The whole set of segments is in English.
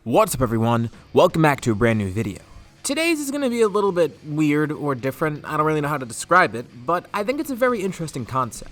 What's up everyone, welcome back to a brand new video. Today's is going to be a little bit weird or different, I don't really know how to describe it, but I think it's a very interesting concept.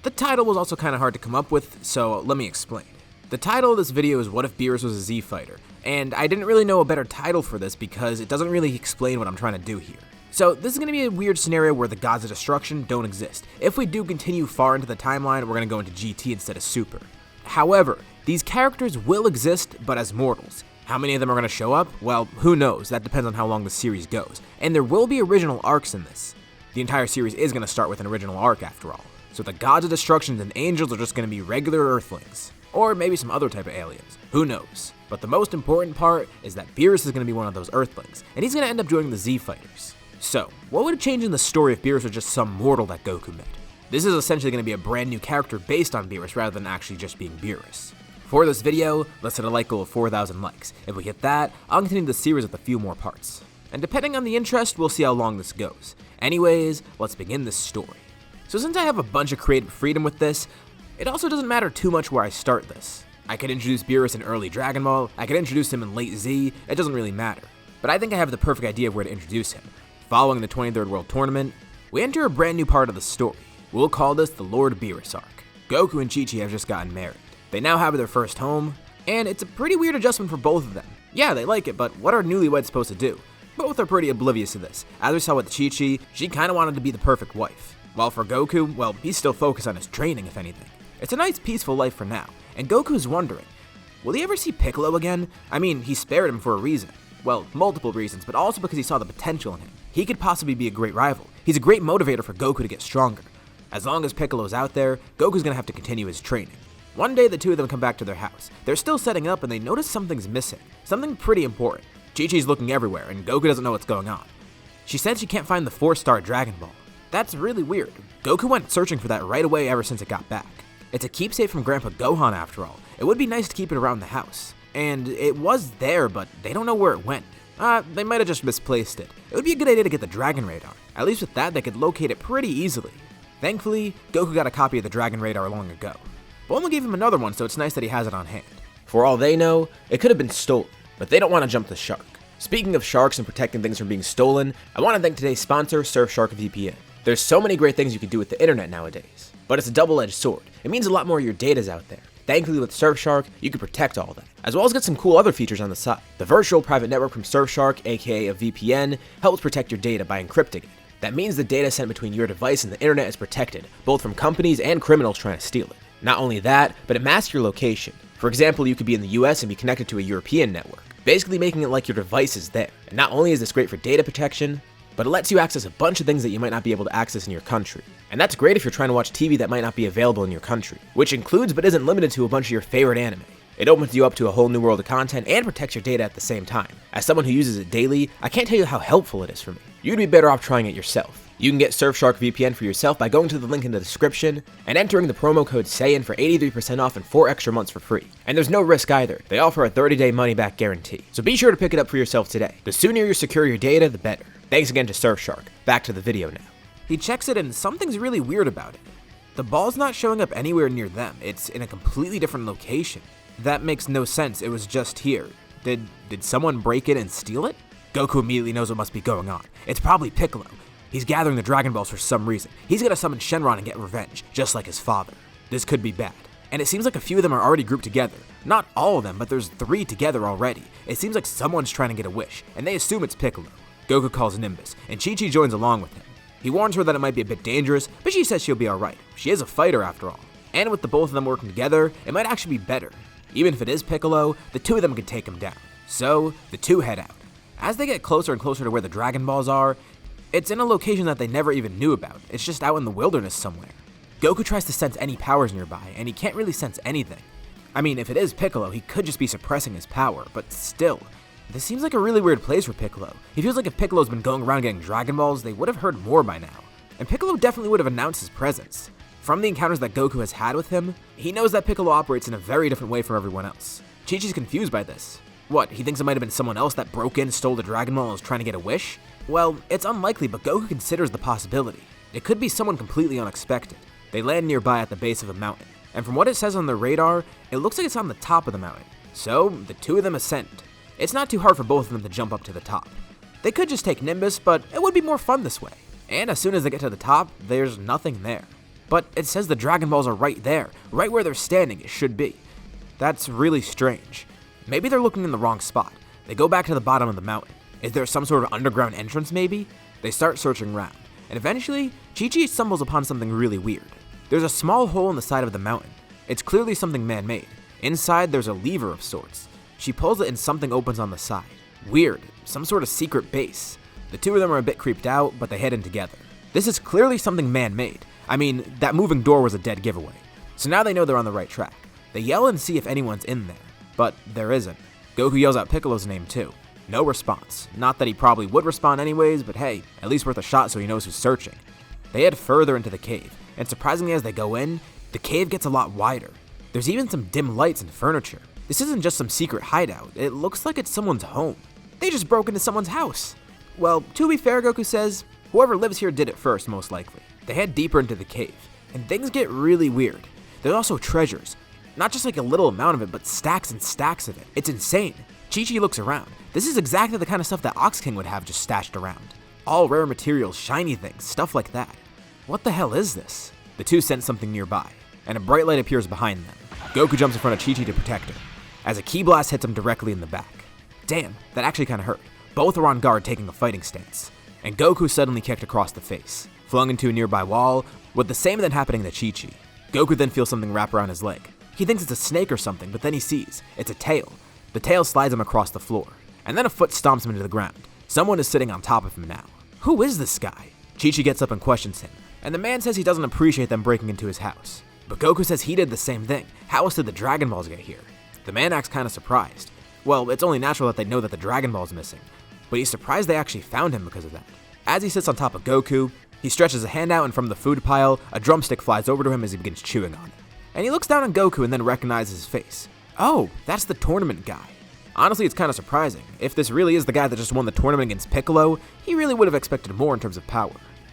The title was also kind of hard to come up with, so let me explain. The title of this video is What If Beerus Was a Z Fighter, and I didn't really know a better title for this because it doesn't really explain what I'm trying to do here. So this is going to be a weird scenario where the gods of destruction don't exist. If we do continue far into the timeline, we're going to go into GT instead of Super. However, these characters will exist, but as mortals. How many of them are going to show up? Well, who knows, that depends on how long the series goes. And there will be original arcs in this. The entire series is going to start with an original arc after all. So the gods of destruction and angels are just going to be regular Earthlings. Or maybe some other type of aliens, who knows. But the most important part is that Beerus is going to be one of those Earthlings, and he's going to end up joining the Z Fighters. So, what would change in the story if Beerus was just some mortal that Goku met? This is essentially going to be a brand new character based on Beerus rather than actually just being Beerus. For this video, let's hit a like goal of 4,000 likes. If we hit that, I'll continue the series with a few more parts. And depending on the interest, we'll see how long this goes. Anyways, let's begin this story. So since I have a bunch of creative freedom with this, it also doesn't matter too much where I start this. I could introduce Beerus in early Dragon Ball, I could introduce him in late Z, it doesn't really matter. But I think I have the perfect idea of where to introduce him. Following the 23rd World Tournament, we enter a brand new part of the story. We'll call this the Lord Beerus arc. Goku and Chi-Chi have just gotten married. They now have their first home, and it's a pretty weird adjustment for both of them. Yeah, they like it, but what are newlyweds supposed to do? Both are pretty oblivious to this. As we saw with Chi-Chi, she kinda wanted to be the perfect wife. While for Goku, well, he's still focused on his training, if anything. It's a nice peaceful life for now, and Goku's wondering, will he ever see Piccolo again? I mean, he spared him for a reason. Well, multiple reasons, but also because he saw the potential in him. He could possibly be a great rival. He's a great motivator for Goku to get stronger. As long as Piccolo's out there, Goku's gonna have to continue his training. One day, the two of them come back to their house. They're still setting up and they notice something's missing. Something pretty important. Chi-Chi's looking everywhere and Goku doesn't know what's going on. She said she can't find the 4-star Dragon Ball. That's really weird. Goku went searching for that right away ever since it got back. It's a keepsake from Grandpa Gohan after all. It would be nice to keep it around the house. And it was there, but they don't know where it went. They might have just misplaced it. It would be a good idea to get the Dragon Radar. At least with that, they could locate it pretty easily. Thankfully, Goku got a copy of the Dragon Radar long ago. Bulma gave him another one, so it's nice that he has it on hand. For all they know, it could have been stolen, but they don't want to jump the shark. Speaking of sharks and protecting things from being stolen, I want to thank today's sponsor, Surfshark VPN. There's so many great things you can do with the internet nowadays, but it's a double-edged sword. It means a lot more of your data's out there. Thankfully with Surfshark, you can protect all that, as well as get some cool other features on the side. The virtual private network from Surfshark, aka a VPN, helps protect your data by encrypting it. That means the data sent between your device and the internet is protected, both from companies and criminals trying to steal it. Not only that, but it masks your location. For example, you could be in the US and be connected to a European network, basically making it like your device is there. And not only is this great for data protection, but it lets you access a bunch of things that you might not be able to access in your country. And that's great if you're trying to watch TV that might not be available in your country, which includes but isn't limited to a bunch of your favorite anime. It opens you up to a whole new world of content and protects your data at the same time. As someone who uses it daily, I can't tell you how helpful it is for me. You'd be better off trying it yourself. You can get Surfshark VPN for yourself by going to the link in the description and entering the promo code Saiyan for 83% off and 4 extra months for free. And there's no risk either. They offer a 30-day money-back guarantee. So be sure to pick it up for yourself today. The sooner you secure your data, the better. Thanks again to Surfshark. Back to the video now. He checks it and something's really weird about it. The ball's not showing up anywhere near them. It's in a completely different location. That makes no sense. It was just here. Did someone break it and steal it? Goku immediately knows what must be going on. It's probably Piccolo. He's gathering the Dragon Balls for some reason. He's gonna summon Shenron and get revenge, just like his father. This could be bad. And it seems like a few of them are already grouped together. Not all of them, but there's 3 together already. It seems like someone's trying to get a wish, and they assume it's Piccolo. Goku calls Nimbus, and Chi-Chi joins along with him. He warns her that it might be a bit dangerous, but she says she'll be alright. She is a fighter after all. And with the both of them working together, it might actually be better. Even if it is Piccolo, the two of them can take him down. So, the two head out. As they get closer and closer to where the Dragon Balls are, it's in a location that they never even knew about. It's just out in the wilderness somewhere. Goku tries to sense any powers nearby, and he can't really sense anything. I mean, if it is Piccolo, he could just be suppressing his power, but still. This seems like a really weird place for Piccolo. He feels like if Piccolo's been going around getting Dragon Balls, they would have heard more by now. And Piccolo definitely would have announced his presence. From the encounters that Goku has had with him, he knows that Piccolo operates in a very different way from everyone else. Chi-Chi's confused by this. What, he thinks it might have been someone else that broke in, stole the Dragon Ball and was trying to get a wish? Well, it's unlikely, but Goku considers the possibility. It could be someone completely unexpected. They land nearby at the base of a mountain, and from what it says on the radar, it looks like it's on the top of the mountain. So, the two of them ascend. It's not too hard for both of them to jump up to the top. They could just take Nimbus, but it would be more fun this way. And as soon as they get to the top, there's nothing there. But it says the Dragon Balls are right there, right where they're standing it should be. That's really strange. Maybe they're looking in the wrong spot. They go back to the bottom of the mountain. Is there some sort of underground entrance maybe? They start searching around, and eventually, Chi-Chi stumbles upon something really weird. There's a small hole in the side of the mountain. It's clearly something man-made. Inside, there's a lever of sorts. She pulls it and something opens on the side. Weird, some sort of secret base. The two of them are a bit creeped out, but they head in together. This is clearly something man-made. I mean, that moving door was a dead giveaway. So now they know they're on the right track. They yell and see if anyone's in there, but there isn't. Goku yells out Piccolo's name too. No response. Not that he probably would respond anyways, but hey, at least worth a shot so he knows who's searching. They head further into the cave, and surprisingly as they go in, the cave gets a lot wider. There's even some dim lights and furniture. This isn't just some secret hideout, it looks like it's someone's home. They just broke into someone's house. Well, to be fair, Goku says, whoever lives here did it first, most likely. They head deeper into the cave, and things get really weird. There's also treasures. Not just like a little amount of it, but stacks and stacks of it. It's insane. Chi-Chi looks around. This is exactly the kind of stuff that Ox King would have just stashed around. All rare materials, shiny things, stuff like that. What the hell is this? The two sense something nearby, and a bright light appears behind them. Goku jumps in front of Chi-Chi to protect her, as a ki blast hits him directly in the back. Damn, that actually kinda hurt. Both are on guard taking a fighting stance, and Goku suddenly kicked across the face, flung into a nearby wall, with the same then happening to Chi-Chi. Goku then feels something wrap around his leg. He thinks it's a snake or something, but then he sees, it's a tail. The tail slides him across the floor, and then a foot stomps him into the ground. Someone is sitting on top of him now. Who is this guy? Chi-Chi gets up and questions him, and the man says he doesn't appreciate them breaking into his house. But Goku says he did the same thing. How else did the Dragon Balls get here? The man acts kinda surprised. Well, it's only natural that they know that the Dragon Ball's missing, but he's surprised they actually found him because of that. As he sits on top of Goku, he stretches a hand out and from the food pile, a drumstick flies over to him as he begins chewing on it. And he looks down on Goku and then recognizes his face. Oh, that's the tournament guy. Honestly, it's kinda surprising. If this really is the guy that just won the tournament against Piccolo, he really would have expected more in terms of power.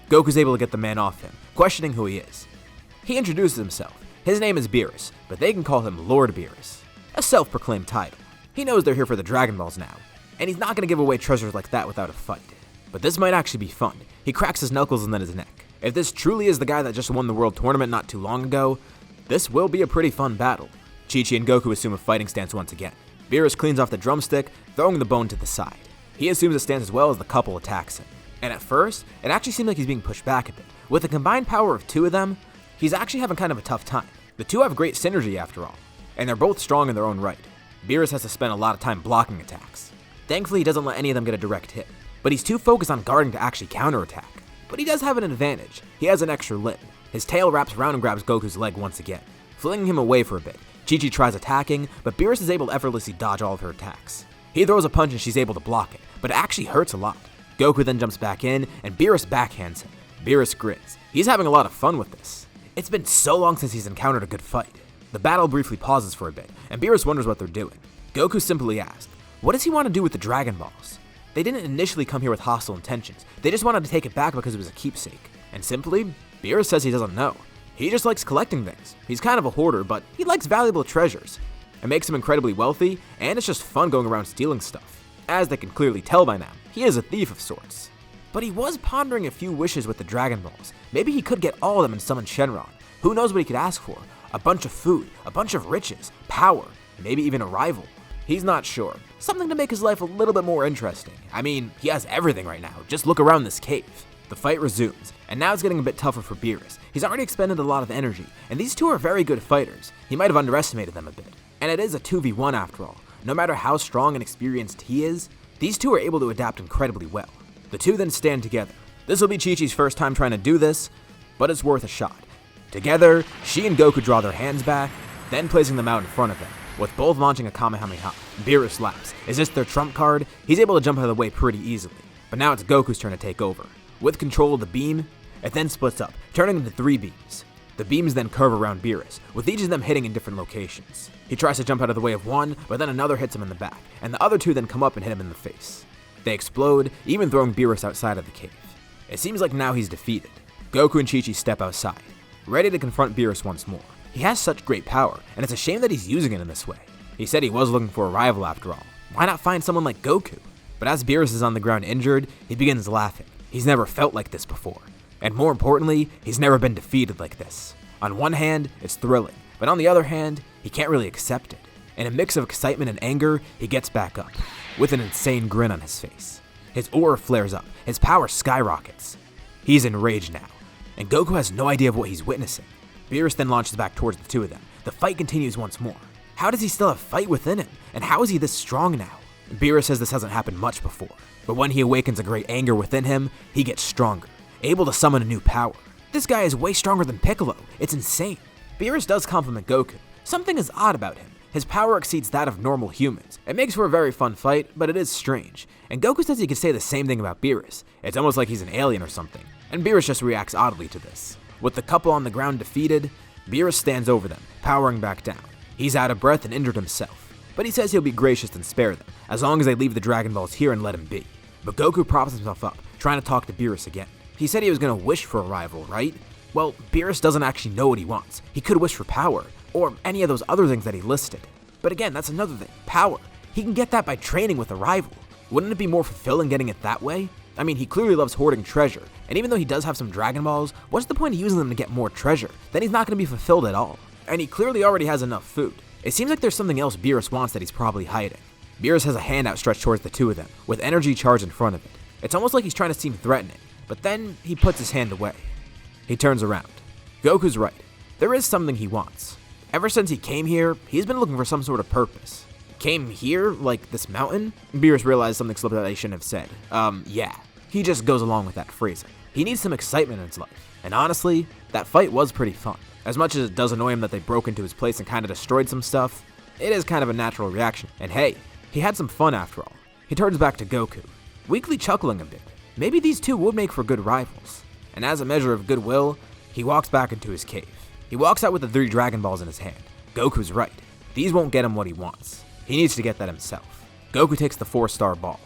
Goku's able to get the man off him, questioning who he is. He introduces himself. His name is Beerus, but they can call him Lord Beerus, a self-proclaimed title. He knows they're here for the Dragon Balls now, and he's not gonna give away treasures like that without a fight. But this might actually be fun. He cracks his knuckles and then his neck. If this truly is the guy that just won the world tournament not too long ago, this will be a pretty fun battle. Chi-Chi and Goku assume a fighting stance once again. Beerus cleans off the drumstick, throwing the bone to the side. He assumes a stance as well as the couple attacks him. And at first, it actually seems like he's being pushed back a bit. With the combined power of two of them, he's actually having kind of a tough time. The two have great synergy after all, and they're both strong in their own right. Beerus has to spend a lot of time blocking attacks. Thankfully, he doesn't let any of them get a direct hit, but he's too focused on guarding to actually counterattack. But he does have an advantage. He has an extra limb. His tail wraps around and grabs Goku's leg once again, flinging him away for a bit. Chi-Chi tries attacking, but Beerus is able to effortlessly dodge all of her attacks. He throws a punch and she's able to block it, but it actually hurts a lot. Goku then jumps back in, and Beerus backhands him. Beerus grins. He's having a lot of fun with this. It's been so long since he's encountered a good fight. The battle briefly pauses for a bit, and Beerus wonders what they're doing. Goku simply asks, what does he want to do with the Dragon Balls? They didn't initially come here with hostile intentions. They just wanted to take it back because it was a keepsake. And simply, Beerus says he doesn't know. He just likes collecting things. He's kind of a hoarder, but he likes valuable treasures. It makes him incredibly wealthy, and it's just fun going around stealing stuff. As they can clearly tell by now, he is a thief of sorts. But he was pondering a few wishes with the Dragon Balls. Maybe he could get all of them and summon Shenron. Who knows what he could ask for? A bunch of food, a bunch of riches, power, maybe even a rival. He's not sure. Something to make his life a little bit more interesting. I mean, he has everything right now. Just look around this cave. The fight resumes, and now it's getting a bit tougher for Beerus. He's already expended a lot of energy, and these two are very good fighters. He might have underestimated them a bit. And it is a 2v1 after all. No matter how strong and experienced he is, these two are able to adapt incredibly well. The two then stand together. This will be Chi-Chi's first time trying to do this, but it's worth a shot. Together, she and Goku draw their hands back, then placing them out in front of them, with both launching a Kamehameha. Beerus laughs. Is this their trump card? He's able to jump out of the way pretty easily, but now it's Goku's turn to take over. With control of the beam, it then splits up, turning into 3 beams. The beams then curve around Beerus, with each of them hitting in different locations. He tries to jump out of the way of one, but then another hits him in the back, and the other two then come up and hit him in the face. They explode, even throwing Beerus outside of the cave. It seems like now he's defeated. Goku and Chi-Chi step outside, ready to confront Beerus once more. He has such great power, and it's a shame that he's using it in this way. He said he was looking for a rival after all. Why not find someone like Goku? But as Beerus is on the ground injured, he begins laughing. He's never felt like this before. And more importantly, he's never been defeated like this. On one hand, it's thrilling, but on the other hand, he can't really accept it. In a mix of excitement and anger, he gets back up, with an insane grin on his face. His aura flares up, his power skyrockets. He's enraged now, and Goku has no idea of what he's witnessing. Beerus then launches back towards the two of them. The fight continues once more. How does he still have fight within him, and how is he this strong now? Beerus says this hasn't happened much before, but when he awakens a great anger within him, he gets stronger, able to summon a new power. This guy is way stronger than Piccolo. It's insane. Beerus does compliment Goku. Something is odd about him. His power exceeds that of normal humans. It makes for a very fun fight, but it is strange. And Goku says he could say the same thing about Beerus. It's almost like he's an alien or something. And Beerus just reacts oddly to this. With the couple on the ground defeated, Beerus stands over them, powering back down. He's out of breath and injured himself. But he says he'll be gracious and spare them, as long as they leave the Dragon Balls here and let him be. But Goku props himself up, trying to talk to Beerus again. He said he was going to wish for a rival, right? Well, Beerus doesn't actually know what he wants. He could wish for power, or any of those other things that he listed. But again, that's another thing, power. He can get that by training with a rival. Wouldn't it be more fulfilling getting it that way? I mean, he clearly loves hoarding treasure, and even though he does have some Dragon Balls, what's the point of using them to get more treasure? Then he's not going to be fulfilled at all. And he clearly already has enough food. It seems like there's something else Beerus wants that he's probably hiding. Beerus has a hand outstretched towards the two of them, with energy charged in front of it. It's almost like he's trying to seem threatening, but then he puts his hand away. He turns around. Goku's right. There is something he wants. Ever since he came here, he's been looking for some sort of purpose. Came here? Like this mountain? Beerus realized something slipped that I shouldn't have said. Yeah. He just goes along with that phrasing. He needs some excitement in his life. And honestly, that fight was pretty fun. As much as it does annoy him that they broke into his place and kind of destroyed some stuff, it is kind of a natural reaction. And hey, he had some fun after all. He turns back to Goku, weakly chuckling a bit. Maybe these two would make for good rivals. And as a measure of goodwill, he walks back into his cave. He walks out with the 3 Dragon Balls in his hand. Goku's right. These won't get him what he wants. He needs to get that himself. Goku takes the 4-star ball.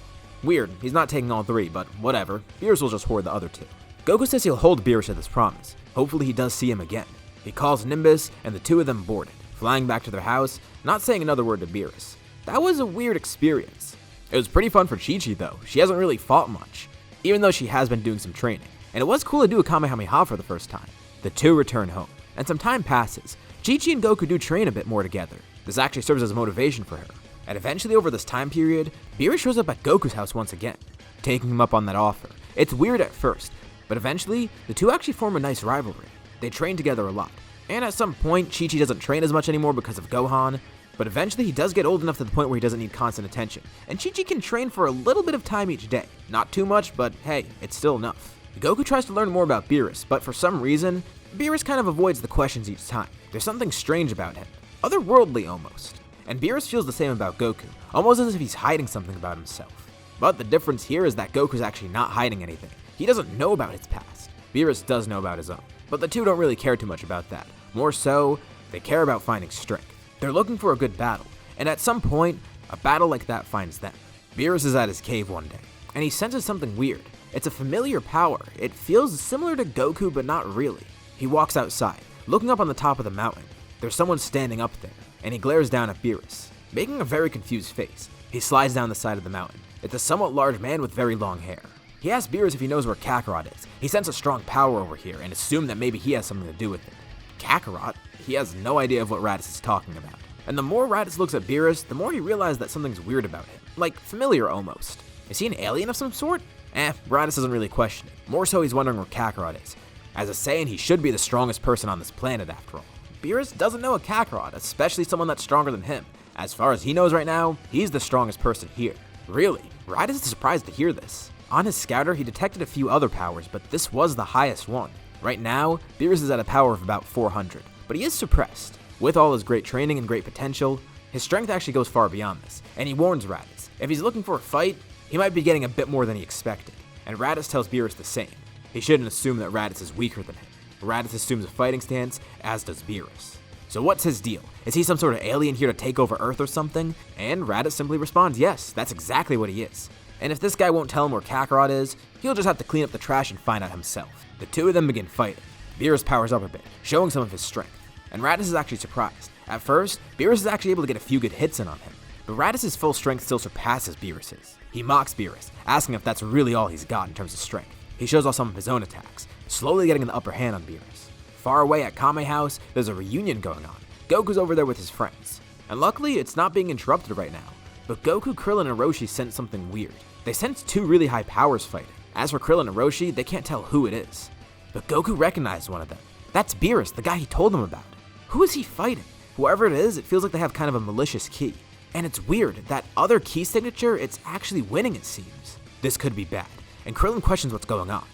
Weird, he's not taking all 3, but whatever. Beerus will just hoard the other 2. Goku says he'll hold Beerus to this promise. Hopefully he does see him again. He calls Nimbus, and the two of them boarded, flying back to their house, not saying another word to Beerus. That was a weird experience. It was pretty fun for Chi-Chi though. She hasn't really fought much, even though she has been doing some training. And it was cool to do a Kamehameha for the first time. The two return home, and some time passes. Chi-Chi and Goku do train a bit more together. This actually serves as a motivation for her. And eventually over this time period, Beerus shows up at Goku's house once again, taking him up on that offer. It's weird at first, but eventually, the two actually form a nice rivalry. They train together a lot. And at some point, Chi-Chi doesn't train as much anymore because of Gohan, but eventually he does get old enough to the point where he doesn't need constant attention. And Chi-Chi can train for a little bit of time each day. Not too much, but hey, it's still enough. Goku tries to learn more about Beerus, but for some reason, Beerus kind of avoids the questions each time. There's something strange about him. Otherworldly almost. And Beerus feels the same about Goku, almost as if he's hiding something about himself. But the difference here is that Goku's actually not hiding anything. He doesn't know about his past. Beerus does know about his own. But the two don't really care too much about that. More so, they care about finding strength. They're looking for a good battle, and at some point, a battle like that finds them. Beerus is at his cave one day, and he senses something weird. It's a familiar power. It feels similar to Goku, but not really. He walks outside, looking up on the top of the mountain. There's someone standing up there, and he glares down at Beerus, making a very confused face. He slides down the side of the mountain. It's a somewhat large man with very long hair. He asks Beerus if he knows where Kakarot is. He senses a strong power over here and assumed that maybe he has something to do with it. Kakarot? He has no idea of what Raditz is talking about. And the more Raditz looks at Beerus, the more he realizes that something's weird about him. Like, familiar almost. Is he an alien of some sort? Raditz doesn't really question it. More so he's wondering where Kakarot is. As a Saiyan, he should be the strongest person on this planet after all. Beerus doesn't know a Kakarot, especially someone that's stronger than him. As far as he knows right now, he's the strongest person here. Really? Raditz is surprised to hear this. On his scouter, he detected a few other powers, but this was the highest one. Right now, Beerus is at a power of about 400, but he is suppressed. With all his great training and great potential, his strength actually goes far beyond this, and he warns Raditz. If he's looking for a fight, he might be getting a bit more than he expected, and Raditz tells Beerus the same. He shouldn't assume that Raditz is weaker than him. Raditz assumes a fighting stance, as does Beerus. So what's his deal? Is he some sort of alien here to take over Earth or something? And Raditz simply responds, yes, that's exactly what he is. And if this guy won't tell him where Kakarot is, he'll just have to clean up the trash and find out himself. The two of them begin fighting. Beerus powers up a bit, showing some of his strength. And Raditz is actually surprised. At first, Beerus is actually able to get a few good hits in on him. but Raditz' full strength still surpasses Beerus's. He mocks Beerus, asking if that's really all he's got in terms of strength. He shows off some of his own attacks, slowly getting the upper hand on Beerus. Far away at Kame House, there's a reunion going on. Goku's over there with his friends. And luckily, it's not being interrupted right now. But Goku, Krillin, and Roshi sense something weird. They sense two really high powers fighting. As for Krillin and Roshi, they can't tell who it is. But Goku recognized one of them. That's Beerus, the guy he told them about. Who is he fighting? Whoever it is, it feels like they have kind of a malicious key. And it's weird, that other key signature, it's actually winning it seems. This could be bad, and Krillin questions what's going on.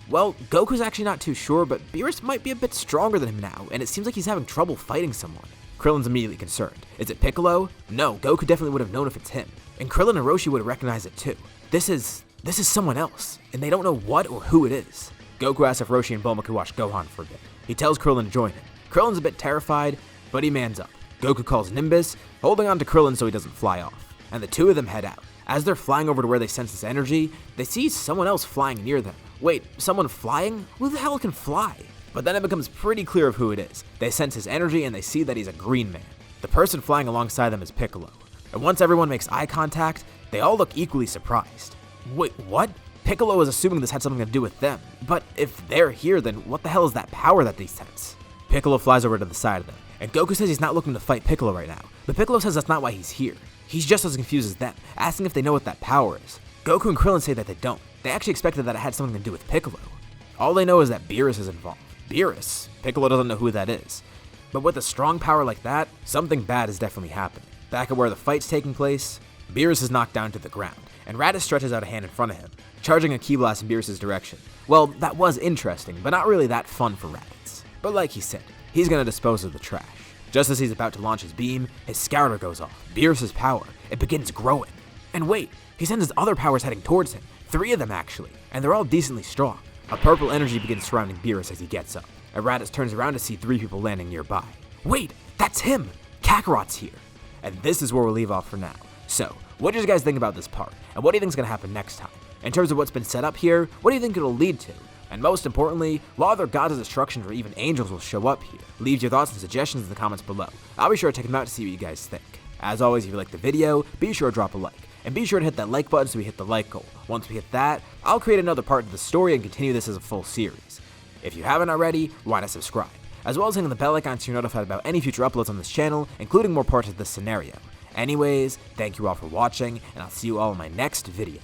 Well, Goku's actually not too sure, but Beerus might be a bit stronger than him now, and it seems like he's having trouble fighting someone. Krillin's immediately concerned. Is it Piccolo? No, Goku definitely would have known if it's him. And Krillin and Roshi would have recognized it too. This is someone else, and they don't know what or who it is. Goku asks if Roshi and Bulma could watch Gohan for a bit. He tells Krillin to join him. Krillin's a bit terrified, but he mans up. Goku calls Nimbus, holding on to Krillin so he doesn't fly off, and the two of them head out. As they're flying over to where they sense this energy, they see someone else flying near them. Wait, someone flying? Who the hell can fly? But then it becomes pretty clear of who it is. They sense his energy and they see that he's a green man. The person flying alongside them is Piccolo. And once everyone makes eye contact, they all look equally surprised. Wait, what? Piccolo is assuming this had something to do with them. But if they're here, then what the hell is that power that they sense? Piccolo flies over to the side of them, and Goku says he's not looking to fight Piccolo right now. But Piccolo says that's not why he's here. He's just as confused as them, asking if they know what that power is. Goku and Krillin say that they don't. They actually expected that it had something to do with Piccolo. All they know is that Beerus is involved. Beerus? Piccolo doesn't know who that is. But with a strong power like that, something bad is definitely happening. Back at where the fight's taking place, Beerus is knocked down to the ground, and Raditz stretches out a hand in front of him, charging a ki blast in Beerus' direction. Well, that was interesting, but not really that fun for Raditz. But like he said, he's gonna dispose of the trash. Just as he's about to launch his beam, his scouter goes off. Beerus' power, it begins growing. And wait, he sends his other powers heading towards him. 3 of them actually, and they're all decently strong. A purple energy begins surrounding Beerus as he gets up, and Raditz turns around to see 3 people landing nearby. Wait, that's him! Kakarot's here! And this is where we'll leave off for now. So, what did you guys think about this part? And what do you think is going to happen next time? In terms of what's been set up here, what do you think it'll lead to? And most importantly, what other gods of destruction or even angels will show up here? Leave your thoughts and suggestions in the comments below. I'll be sure to check them out to see what you guys think. As always, if you liked the video, be sure to drop a like. And be sure to hit that like button so we hit the like goal. Once we hit that, I'll create another part of the story and continue this as a full series. If you haven't already, why not subscribe? As well as hitting the bell icon so you're notified about any future uploads on this channel, including more parts of this scenario. Anyways, thank you all for watching, and I'll see you all in my next video.